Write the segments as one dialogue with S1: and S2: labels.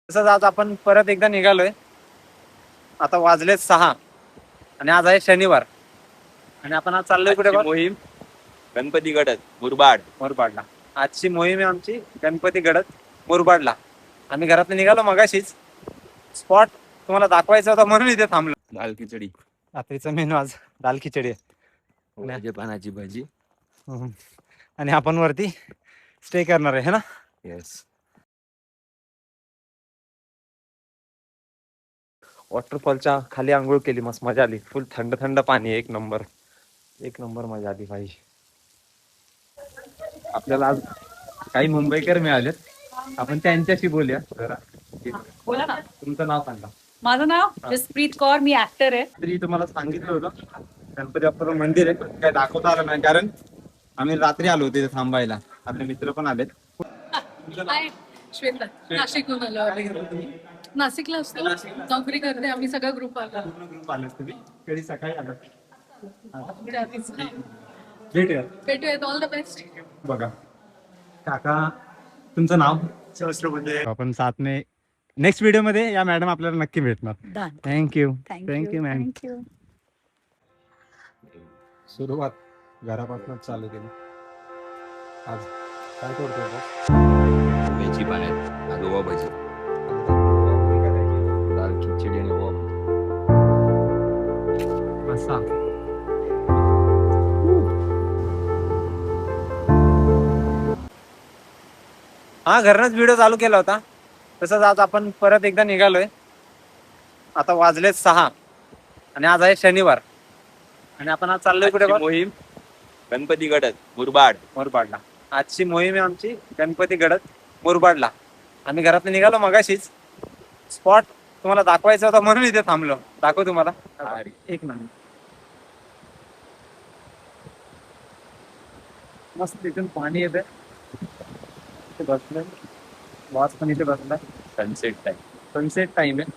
S1: तसंच आज आपण परत एकदा निघालोय. आता वाजलेत 6 आणि आज आहे शनिवार आणि आपण आज चाललोय कुठे
S2: मोहीम गणपती गडद
S1: मुरबाडला. आजची मोहीम आहे आमची गणपती गडद मुरबाडला. आम्ही घरातून निघालो मगाशीच. स्पॉट तुम्हाला दाखवायचा होता म्हणून इथे थांबलो.
S2: दाल खिचडी,
S1: रात्रीचा मेनू आज दाल खिचडी आहे
S2: पानाची भाजी
S1: आणि आपण वरती स्टे करणार आहे ना.
S2: येस.
S1: वॉटरफॉलच्या खाली आंघोळ केली, मस्त मजा आली. फुल थंड थंड पाणी, एक नंबर मजा आली भाई. आपल्याला आज काही मुंबईकर मिळालेत, आपण त्यांच्याशी बोलूया जरा.
S3: बोला ना.
S1: तुमचं नाव सांगा.
S3: माझं नाव जसप्रीत कौर, मी ऍक्टर आहे.
S1: तरी तुम्हाला सांगितलं होतं गणपती बाप्पाचं मंदिर आहे, पण काय दाखवता आलं नाही कारण आम्ही रात्री आलो होते थांबायला. आपले मित्र पण आलेत.
S3: श्वेता, नाशिकहून आलो. नाशिकला असतो, नोकरी करते. आम्ही सगळा ग्रुप आला.
S1: ग्रुप आले तुम्ही कधी सकाळी आला.
S3: भेटूयात. All the best.
S1: बघा काका, तुमचं नाव आपण साथ में नेक्स्ट व्हिडिओ मध्ये या मॅडम आपल्याला नक्की भेटणार. Thank you ma'am. सुरुवात घरापासूनच चालू केली. आज काय करतोय?
S2: मेथी पाण्यात आज ओवा भाजी, दाल खिचडी आणि ओवा भाजी.
S1: मसा हा घरनच व्हिडिओ चालू केला होता. तसंच आज आपण परत एकदा निघालोय. आता वाजलेत 6 आणि आज आहे शनिवार आणि आपण आज चाललोय कुठे?
S2: मोहीम गणपती गडद मुरबाडला.
S1: आजची मोहीम आहे आमची गणपती गडद मुरबाडला. आम्ही घरातून निघालो मगाशीच. स्पॉट तुम्हाला दाखवायचा होता म्हणून इथे थांबलो. दाखव तुम्हाला. एक मिनिट. मस्त तिथून पाणी येते. बसलोय, बॉस पण इथे बसलाय. सनसेट टाइम आहे.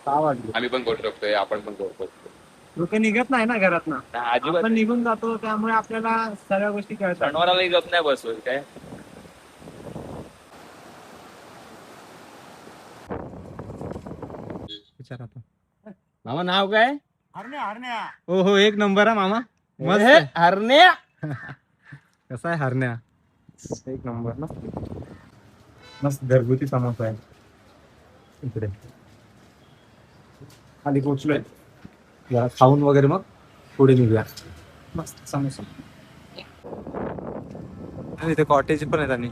S1: 6 वाजले.
S2: आम्ही पण करू शकतोय, आपण पण करू शकतो.
S1: लोक निघत नाही ना घरातनं,
S2: अजिबात
S1: आपण निघून जातो, त्यामुळे आपल्याला सगळ्या गोष्टी कळतात.
S2: शनिवारालाही गप नाही बसवत काय.
S1: विचार आता.
S2: मामा नाव काय?
S1: हरण्या. हो हो, एक नंबर आहे मामा. मस्त
S2: हे,
S1: आहे.
S2: हरण्या.
S1: कसा आहे हरण्या? एक नंबर ना. मस्त घरगुती समोसा आहे इकडे. खाली पोचलोय, जरा खाऊन वगैरे मग पुढे निघूया. मस्त समोसा. आणि इथे कॉटेज पण आहेत. आणि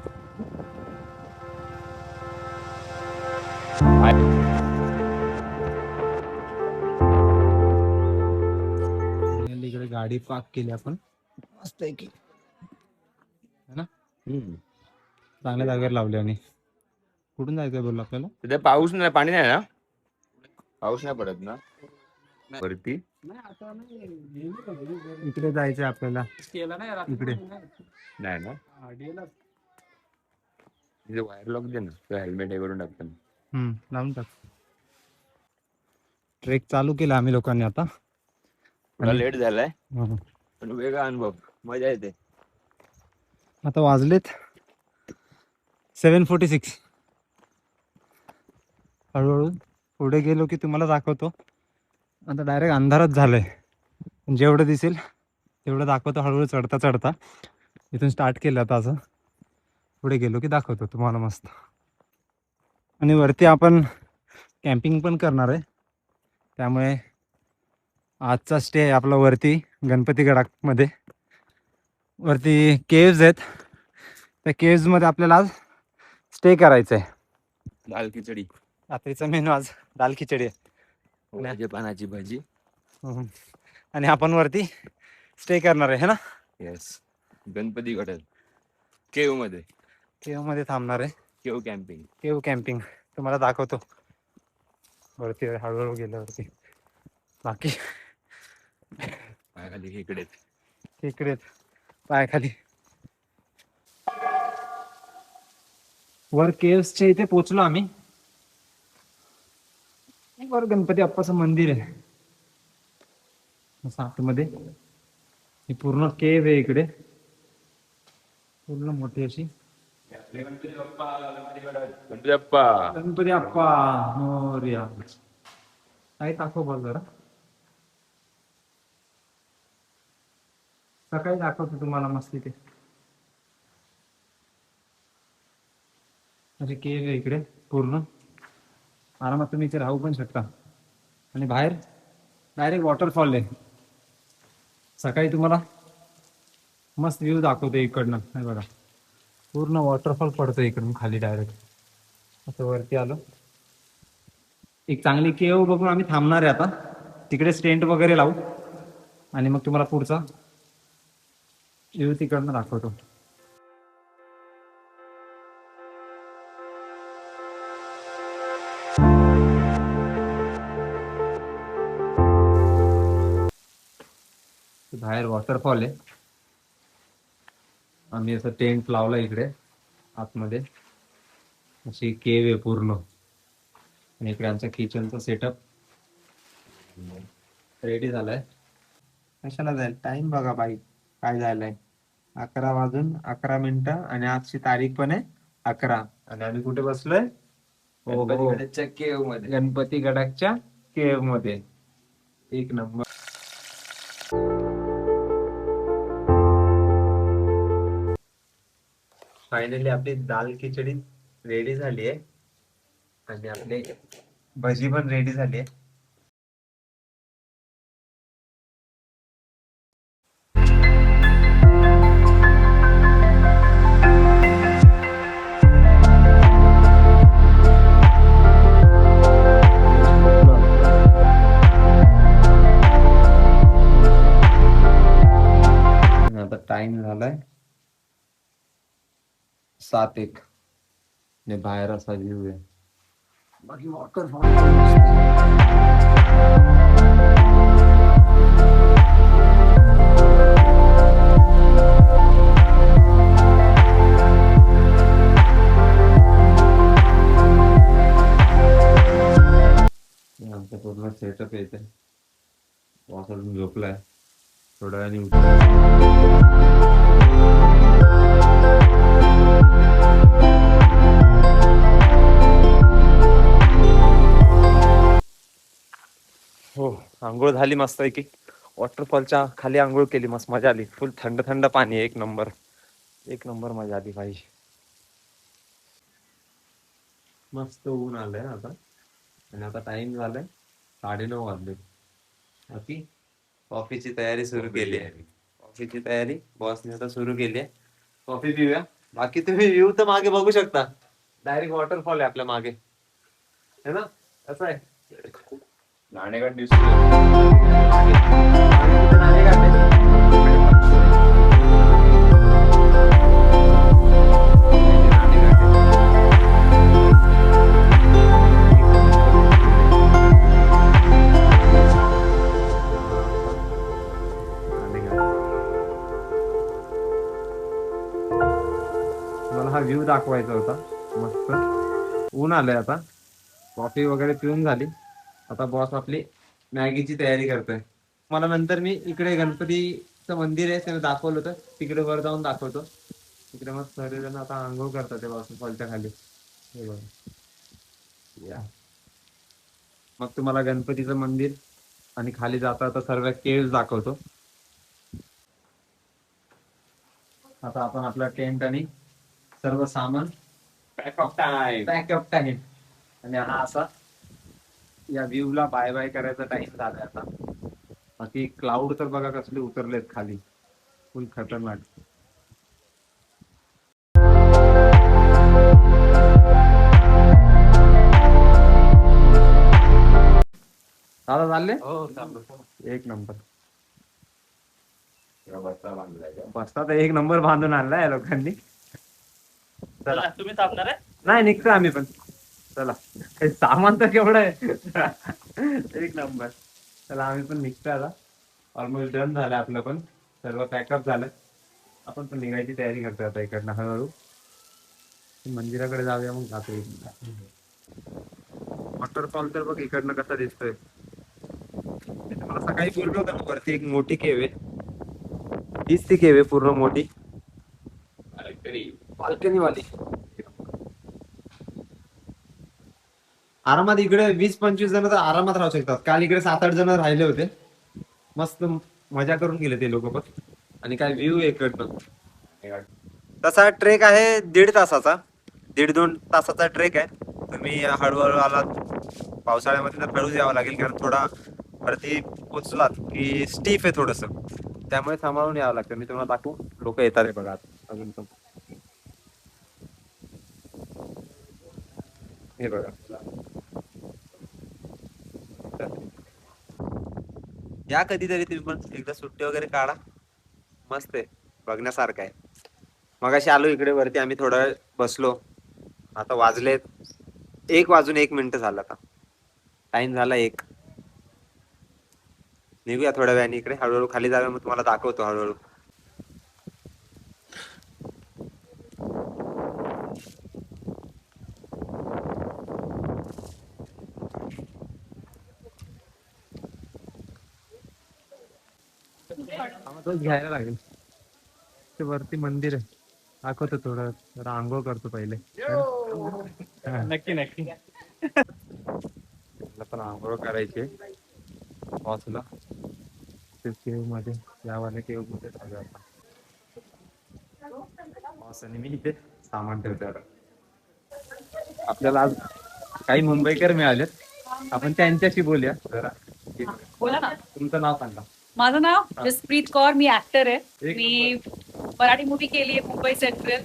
S1: इकडे गाडी पार्क केली आपण मस्त आहे की है ना. चांगल्या जागेवर लावली. आणि कुठून जायचंय बोललो आपल्याला?
S2: तिथे पाऊस नाही, पाणी नाही ना, पाऊस नाही पडत ना वरती.
S1: इकडे जायचंय आपल्याला. इकडे
S2: नाही ना, तिथे वायर लॉक दे ना, हेल्मेट हे करून टाकताना.
S1: लावून टाक. ट्रेक चालू केला आम्ही लोकांनी आता.
S2: थोडा लेट झालाय पण वेगळा अनुभव, मजा येते.
S1: आता वाजलेत 7:46. हळूहळू पुढे गेलो की तुम्हाला दाखवतो. आता डायरेक्ट अंधारच झालंय. जेवढं दिसेल तेवढं दाखवतो हळूहळू चढता चढता. इथून स्टार्ट केलं आता. असं पुढे गेलो की दाखवतो तुम्हाला मस्त. आणि वरती आपण कॅम्पिंग पण करणार आहे, त्यामुळे आजचा स्टे आहे आपला वरती गणपतीगडामध्ये. वरती केव्ज आहेत, त्या केव्जमध्ये आपल्याला आज स्टे करायचं आहे.
S2: दाल खिचडी,
S1: रात्रीचा मेनू आज दाल खिचडी आहे,
S2: पानाची भाजी
S1: आणि आपण वरती स्टे करणार आहे ना.
S2: येस. गणपती गडद केव मध्ये
S1: थांबणार आहे. केव कॅम्पिंग तुम्हाला दाखवतो वरती हळूहळू गेल्यावरती. बाकी
S2: पायाखाली
S1: इकडेच पायाखाली. वर केव्सच्या इथे पोचलो आम्ही. वर गणपती बाप्पाचं मंदिर आहे आतमध्ये. ही पूर्ण केव आहे इकडे, पूर्ण मोठी अशी.
S2: गणपती बाप्पा.
S1: गणपती अप्पा मोरया. काही दाखव बघ जरा. सकाळी दाखवतो तुम्हाला मस्त इथे. म्हणजे केव आहे इकडे पूर्ण. आरामात तुम्ही इथे राहू पण शकता. आणि बाहेर डायरेक्ट वॉटरफॉल आहे. सकाळी तुम्हाला मस्त व्ह्यू दाखवतो इकडनं. हे बघा पूर्ण वॉटरफॉल पडतो इकडून खाली डायरेक्ट. असं वरती आलो. एक चांगली केव बघून आम्ही थांबणार आहे आता. तिकडे स्टेंट वगैरे लावू आणि मग तुम्हाला पुढचा व्ह्यू तिकडनं दाखवतो. बाहेर वॉटरफॉल आहे. आम्ही असं टेंट लावला इकडे आतमध्ये. अशी केव आहे पूर्ण. आणि इकडे आमचा किचनचा सेटअप रेडी झालाय. कशाला जाईल टाइम बघा बाई काय झालंय. 11 वाजून 11 मिनिटं आणि आजची तारीख पण आहे 11. आणि आम्ही कुठे बसलोय?
S2: गणपतीगडाच्या केव मध्ये.
S1: गणपती गडाच्या केव मध्ये. एक नंबर. फायनली आपली दाल खिचडी रेडी झाली आहे आणि आपली भजी पण रेडी झाली आहे. आता टाइम झालाय 7:01 आणि बाहेर असा व्ह्यू आहे. बाकी वॉटरफॉल आमचा पूर्ण सेटअप येते. बॉस अजून झोपलाय. थोड्या वेळाने हो आंघोळ झाली मस्त पैकी. वॉटरफॉलच्या खाली आंघोळ केली. मस्त मजा आली. फुल थंड थंड पाणी. एक नंबर एक नंबर मजा आली पाहिजे. मस्त ऊन आलंय आता. आणि आता टाइम झालाय 9:30 वाजले. बाकी कॉफीची तयारी सुरू केली आहे. कॉफीची तयारी बॉसने आता सुरू केली आहे. कॉफी पिऊया. बाकी तुम्ही व्ह्यू तर मागे बघू शकता. डायरेक्ट वॉटरफॉल आहे आपल्या मागे है ना. कसं आहे
S2: नाणेगाड दिसतो.
S1: मला हा व्ह्यू दाखवायचा होता. मस्त ऊन आलंय आता. कॉफी वगैरे पिऊन झाली. आता बॉस आपली मॅगीची तयारी करतोय. मला नंतर मी इकडे गणपतीचं मंदिर आहे ते दाखवलं होतं. तिकडे वर जाऊन दाखवतो. तिकडे मग सर्वजण आता आंघोळ करतात ते वॉटरफॉलच्या खाली. हे बघा या. मग तुम्हाला गणपतीचं मंदिर आणि खाली जाता आता सर्व केव्स दाखवतो. आता आपण आपला टेंट आणि सर्व सामान
S2: पॅकअप टाइम.
S1: Pack up time. आणि हा असा या व्ह्यू ला बाय बाय करायचा टाइम झालाय आता. बाकी क्लाउड तर बघा कसले उतरलेत खाली. फुल खतरनाक. दादा चालले एक नंबर. बसता तर एक नंबर बांधून आणलाय या लोकांनी. चला
S4: तुम्ही थांबणार आहे?
S1: नाही निघतो आम्ही पण. चला हे सामान तर केवढं आहे. एक नंबर. चला आम्ही पण निघतो आता. ऑलमोस्ट डन झालं आपलं पण. सर्व पॅकअप झालं. आपण पण निघायची तयारी करतोय आता इकडनं हळूहळू. मंदिराकडे जाऊया मग जातो. वॉटरफॉल तर बघ इकडनं कसा दिसतोय. मला सकाळी बोललो होतं ना वरती एक मोठी केव आहे. हीच ती केव आहे पूर्ण मोठी बाल्कनी वाली. आरामात इकडे 20-25 जण तर आरामात राहू शकतात. काल इकडे 7-8 जण राहिले होते. मस्त मजा करून गेले ते लोक पण. आणि काय व्ह्यू इकडनं. तसा ट्रेक आहे 1.5 तासाचा, 1.5-2 तासाचा ट्रेक आहे. तुम्ही हळूहळू आलात, पावसाळ्यामध्ये तर हळूच यावं लागेल कारण थोडा वरती पोचलात की स्टीफ आहे थोडस, त्यामुळे सांभाळून यावं लागतं. मी तुम्हाला दाखवू, लोक येतात आहे बघा अजून पण. हे बघा, या कधीतरी तुम्ही पण एकदा सुट्टी वगैरे काढा, मस्त आहे, बघण्यासारखं आहे. मगाशी आलो इकडे वरती, आम्ही थोडा वेळ बसलो. आता वाजलेत 1:01 झाला. आता टाइम झाला 1. निघूया थोड्या वेळाने इकडे, हळूहळू खाली जाऊया, मग तुम्हाला दाखवतो हळूहळू. तोच घ्यायला लागेल. ते वरती मंदिर आहे, दाखवतो थोडं. जरा आंघोळ करतो पहिले.
S4: नक्की नक्की.
S1: मला पण आंघोळ करायची वाचला केव मध्ये, यावाले केव मध्ये चालू आता. आणि मी इथे सामान ठेवतो. आपल्याला आज काही मुंबईकर मिळालेत, आपण त्यांच्याशी बोलूया जरा.
S3: बोला ना.
S1: तुमचं नाव सांगा.
S3: माझं नाव जसप्रीत कौर, मी ऍक्टर आहे. मी मराठी मूवी केली आहे, मुंबई सेंट्रल.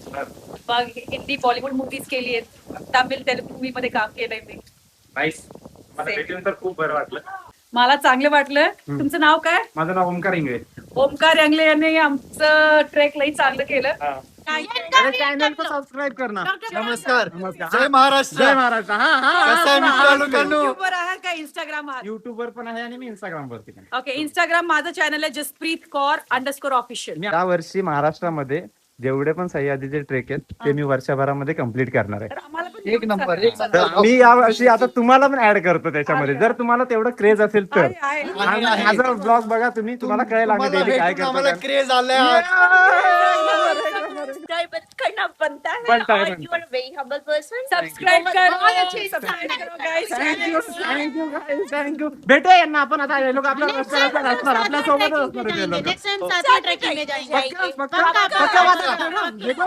S3: मग हिंदी बॉलिवूड मूवीज केली आहेत, तामिळ तेलुगू मूवी मध्ये काम केलंय मी.
S1: नाईस, मला भेटून तर खूप बरं वाटलं.
S3: मला चांगलं वाटलं. तुमचं नाव काय?
S1: माझं नाव ओमकार इंगळे.
S3: ओमकार यांगले यांनी आमचं ट्रेक लई चांगलं केलं.
S1: चॅनल को सबस्क्राईब करना.
S4: नमस्कार.
S1: नमस्कार.
S4: जय महाराष्ट्र.
S1: जय महाराष्ट्र.
S4: कसं आहे मित्रांनो?
S3: युट्यूबवर आहे का इंस्टाग्राम आहात?
S1: युट्यूब वर पण आहे आणि मी इंस्टाग्राम वरती पण.
S3: ओके, इंस्टाग्राम माझं चॅनल आहे जसप्रीत कौर _ऑफिशियल.
S1: या वर्षी महाराष्ट्रामध्ये जेवढे पण सह्याद्रीचे ट्रेक आहेत ते मी वर्षभरामध्ये कम्प्लीट करणार आहे.
S4: एक नंबर, एक नंबर.
S1: तर मी या वर्षी आता तुम्हाला पण ऍड करतो त्याच्यामध्ये, जर तुम्हाला तेवढं क्रेज असेल तर. आणि माझा ब्लॉग बघा तुम्ही, तुम्हाला कळेल आम्ही daily काय करतो.
S4: आम्हाला क्रेज आलाय.
S5: बनता है
S1: बनता है,
S5: और
S1: बनता
S5: you are a very humble person.
S3: Subscribe
S1: thank you. भेटूया यांना आपण आता. हे लोक आपल्या रस्त्यावर असणार, आपल्या सोबतच असणार आहेत हे लोक.
S5: नेक्स्ट टाइम साथ में ट्रैकिंग में जाएंगे.
S1: पक्का बात है ना? देखो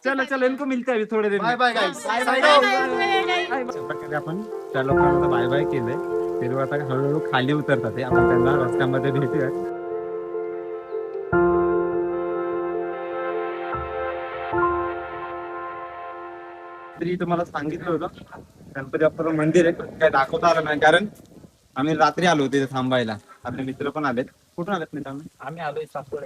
S1: चलो चलो, इनको मिलते हैं थोडे दिन.
S4: Bye bye guys.
S1: प्रकारे आपण त्या लोकांना बाय बाय केलंय. ते लोक आता हळूहळू खाली उतरतात. आपण त्यांना रस्त्यामध्ये भेटूया. तरी तुम्हाला सांगितलं होतं गणपती बाप्पाचं मंदिर आहे, काय दाखवता आलं नाही कारण आम्ही रात्री आलो होते थांबायला. आपले मित्र पण आलेत. कुठून आलेत मित्र?
S4: आम्ही आलोय सासवड.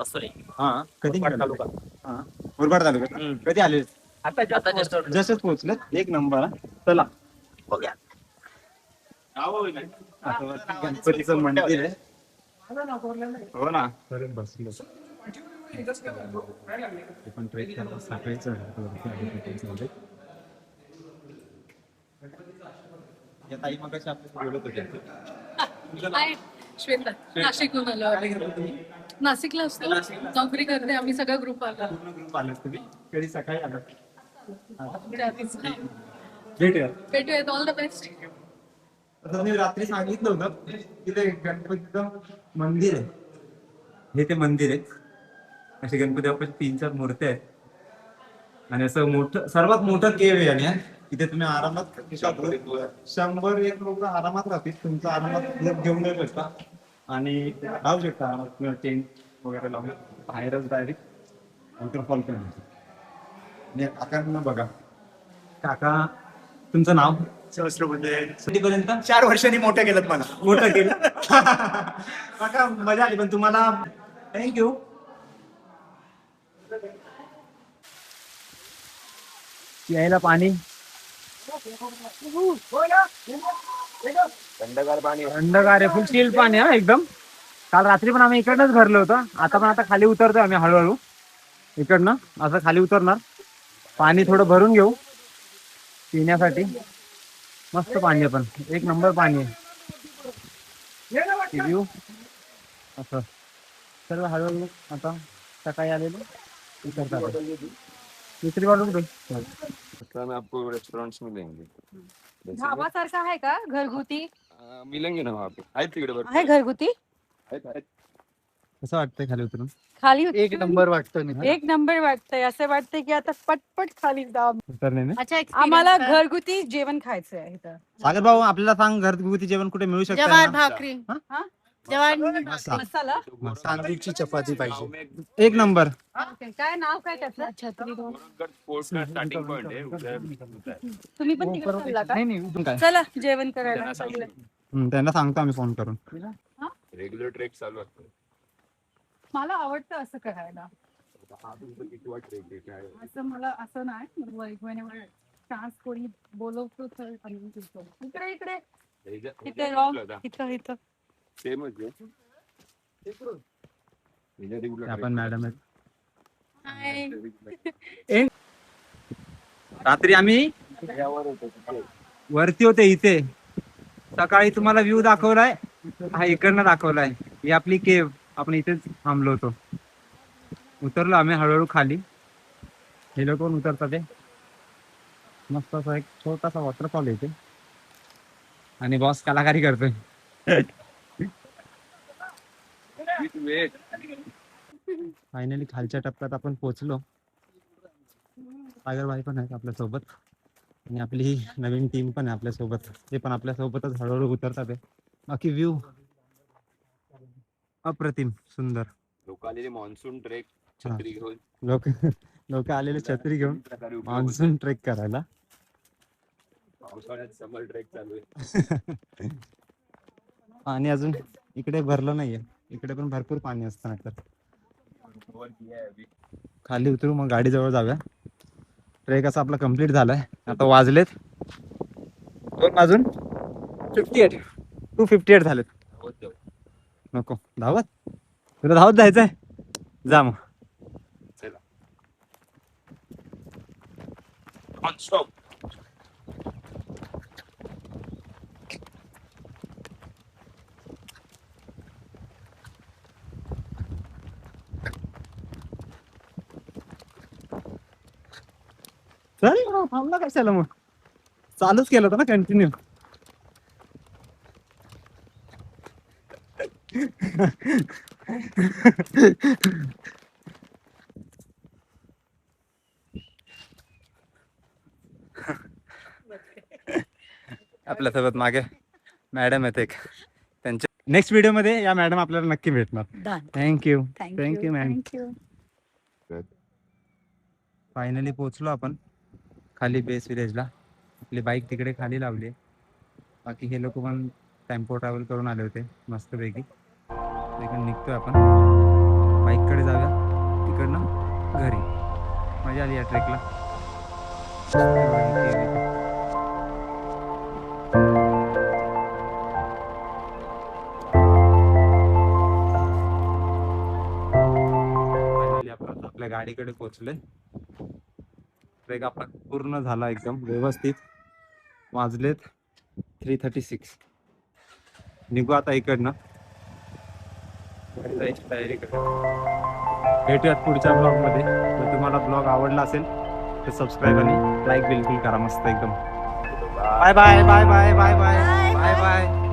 S1: हा, कधी
S4: तालुका.
S1: हा, मुरबाड तालुका. कधी आले?
S4: आता
S1: जसंच पोहोचले. एक नंबर. चला बघूया. आता वरती गणपतीचं मंदिर आहे. हो ना, बसलो पण ट्रेक करतो सकाळीच. या ताई मगाशी आपण बोलत होते.
S3: हाय, श्वेता, नाशिकहून आलो. नाशिकला असतो, नोकरी करते. आम्ही सगळा ग्रुप आला.
S1: पूर्ण ग्रुप आले. तुम्ही कधी सकाळी आलात? भेटूया.
S3: भेटूयात. All the best.
S1: आता मी रात्री सांगितलं होतं की ते गणपतीचं मंदिर आहे. हे ते मंदिर आहे. असे गणपती बाप्पाची 3-4 मूर्त्या आहेत आणि असं मोठं, सर्वात मोठं केव आहे. आणि इथे तुम्ही आरामात 100-1 लोक आरामात राहतील. तुमचा आरामात घेऊन जाऊ शकता आणि राहू शकता आरामात. टेंट वगैरे लावून बाहेरच डायरेक्ट वॉटरफॉल पण आहे. काकांना बघा. काका, तुमचं नाव? कितीपर्यंत?
S4: 4 वर्षांनी मोठं केलं मला.
S1: मोठं केलं. काका मजा आली पण तुम्हाला. थँक्यू. यायला पाणी थंडगार आहे, फुल चिल पाणी आहे एकदम. काल रात्री पण आम्ही इकडनंच भरलं होतं. आता पण आता खाली उतरतोय आम्ही हळूहळू. इकडनं असं खाली उतरणार. पाणी थोडं भरून घेऊ पिण्यासाठी. मस्त पाणी आहे, पण एक नंबर पाणी आहे. व्ह्यू असं सर्व हळूहळू आता सकाळी आलेलो उतरतात. दुसरी बाजू
S2: हम आपको रेस्टोरेंट्स में देंगे जैसे
S3: ढाबा सारखा आहे का घरगुती
S2: मिलेंगे ना वहाँ पे आहेत तिकडे
S3: आहे घरगुती
S2: आहेत
S1: कसं वाटतंय खाली उतरून?
S3: खाली
S4: एक नंबर वाटतो
S3: एक नंबर वाटतंय असं वाटतंय की आता पटपट खाली जा
S1: उतरणे
S5: अच्छा
S3: आम्हाला घरगुती जेवण खायचं आहे इथं
S1: सागर भाऊ आपल्याला सांग घरगुती जेवण कुठे मिळू शकतं
S5: जवार
S1: ना?
S5: भाकरी
S1: हा?
S5: जवार
S1: मसाला.
S3: मसाला
S4: तांदूळची चपाती पाहिजे
S1: एक नंबर.
S3: ओके. काय नाव काय त्याचं
S5: छत्री
S2: औरंगाबाद फोर्ट का स्टार्टिंग पॉइंट है उधर
S3: तुम्ही पण तिकडे चालला का
S4: नाही नाही
S1: अजून काय?
S3: चला जेवण करायला सगळे.
S1: त्यांना सांगतो आम्ही फोन करून.
S2: रेग्युलर ट्रेक चालू असतो
S3: मला आवडतं असं करायला
S2: हा तुमचा कितवा ट्रेक आहे काय
S3: असं मला असं नाही चान्स कोणी बोलवतो तर आम्ही येतो. इकडे इकडे इथे इथं इथं
S2: सेमच आहे
S1: आपण मॅडम आहेत.
S5: हाय
S1: रात्री आम्ही वरती होते इथे सकाळी तुम्हाला व्ह्यू दाखवलाय हा इकडनं दाखवलाय ही आपली केव आपण इथेच थांबलो होतो उतरलो आम्ही हळूहळू खाली हे लोक पण उतरतात ते मस्त असा एक छोटासा वॉटरफॉल येते आणि बॉस कलाकारी करतोय फायनली खालच्या टप्प्यात आपण पोहोचलो सागरबाई पण आहेत आपल्या सोबत आणि आपली ही नवीन टीम पण आहे आपल्या सोबत ते पण आपल्या सोबतच हळूहळू उतरतात आहे बाकी व्ह्यू अप्रतिम सुंदर
S2: लोक आलेले मान्सून ट्रेक छत्री घेऊन
S1: लोक आलेले छत्री घेऊन मान्सून ट्रेक करायला
S2: पावसाळ्यात समर ट्रेक चालू आहे
S1: आणि अजून इकडे भरलं नाहीये इकडे पण भरपूर पाणी असतं नाही तर खाली उतरू मग गाडी जवळ जाऊया ट्रेक असा आपला कम्प्लीट झालाय आता वाजलेत 2:58 झालेत नको धावत तुला धावत जायचंय जा मग
S2: चला ऑन स्टॉप
S1: चल थांबला कशाला मग चालूच केलं होतं ना कंटिन्यू आपल्यासोबत मागे मॅडम आहेत एक त्यांच्या नेक्स्ट व्हिडिओ मध्ये या मॅडम आपल्याला नक्की भेटणार थँक्यू थँक्यू मॅम फायनली पोहोचलो आपण खाली बेस विलेजला आपली बाईक तिकडे खाली लावली बाकी हे लोक पण टेम्पो ट्रॅव्हल करून आले होते मस्तपैकी इकडून निघतोय आपण बाईककडे जाऊया तिकडनं घरी मजा आली या ट्रेकला आपल्या गाडीकडे पोहोचले ट्रेक आपला पूर्ण झाला एकदम व्यवस्थित वाजलेत 3:36 निघू आता इकडनं जायची तयारी करू भेटूयात पुढच्या ब्लॉग मध्ये जर तुम्हाला ब्लॉग आवडला असेल तर सबस्क्राईब आणि लाईक बिलकुल करा मस्त एकदम bye bye bye bye bye bye bye bye